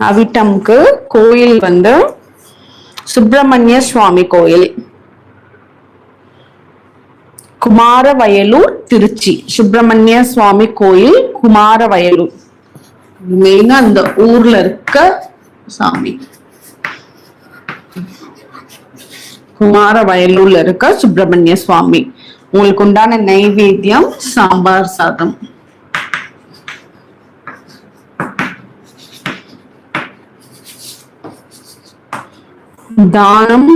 அவிட்டம்க்கு கோயில் வந்து சுப்பிரமணிய சுவாமி கோயில். குமாரவயலூர் திருச்சி சுப்பிரமணிய சுவாமி கோயில் குமாரவயலூர். மெயினா அந்த ஊர்ல இருக்க சாமி. குமாரவயலூர்ல இருக்க சுப்பிரமணிய சுவாமி. உங்களுக்கு உண்டான நைவேத்தியம் சாம்பார் சாதம். தானம்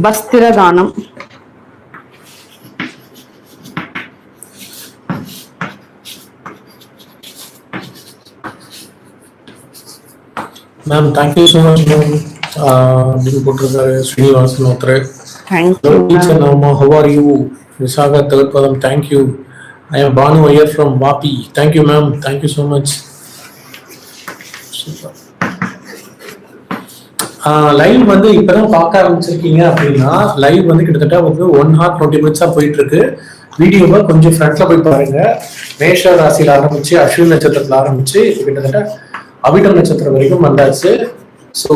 வஸ்திர தானம். Ma'am, thank you so much, ma'am. Srinivasan Othre. Thank you. Teacher Nama, how are you? Visaga Thirpadam, thank you. I am Banu Iyer from Vapi. Thank you, ma'am. Thank you so much. Super. Live வந்து இப்பதான் பார்க்க ஆரம்பிச்சிருக்கீங்க அப்படின்னா live வந்து கிட்டத்தட்ட வந்து 1 hour 20 minutes போயிட்டு இருக்கு. வீடியோவை கொஞ்சம் ஃப்ரண்ட்ல போய் பாருங்க. மேஷ ராசியில ஆரம்பிச்சு அஸ்வினி நட்சத்திரத்துல ஆரம்பிச்சு கிட்டத்தட்ட அவிட்டம் நட்சத்திரம் வரைக்கும் வந்தாச்சு. ஸோ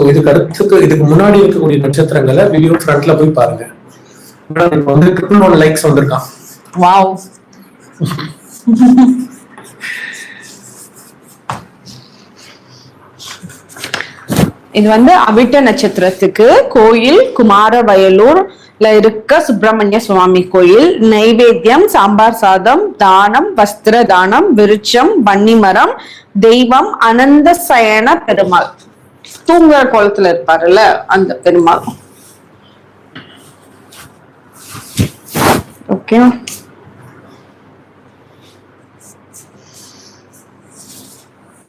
இதுக்கு முன்னாடி இருக்கக்கூடிய நட்சத்திரங்களை வீடியோ ஃப்ரண்ட்ல போய் பாருங்க. வந்து 1 likes வந்திருக்கான். வாவ். இது வந்து அவிட்ட நட்சத்திரத்துக்கு கோயில் குமாரவயலூர்ல இருக்க சுப்பிரமணிய சுவாமி கோயில். நைவேத்தியம் சாம்பார் சாதம், தானம் வஸ்திர தானம், விருட்சம் வன்னிமரம், தெய்வம் அனந்த சயன பெருமாள். தூங்குற கோலத்துல இருப்பாருல்ல அந்த பெருமாள். ஓகே.